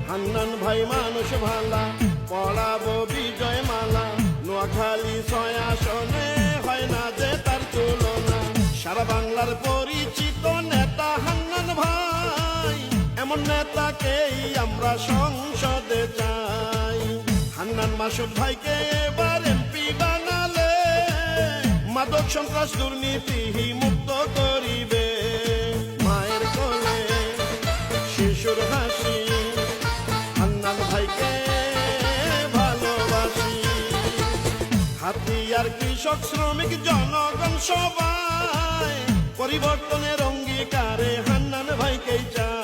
হান্নান ভাই মানুষ ভালা, পড়াবো বিজয় মালা। নোয়াখালী 6 আসনে হয় না যে তার তুলনা। সারা বাংলার পরিচিত নেতা হান্নান ভাই, এমন নেতাকেই আমরা সংসদে চাই। হান্নান মাসুদ ভাইকে এবার এমপি বানালে মাদক সন্ত্রাস দুর্নীতি মুক্ত করিবে। মায়ের কোলে শিশুর হাসি, হান্নান ভাইকে ভালোবাসি। হাতিয়ার কৃষক শ্রমিক জনগণ সবাই পরিবর্তনের অঙ্গীকারে হান্নান ভাইকেই চায়।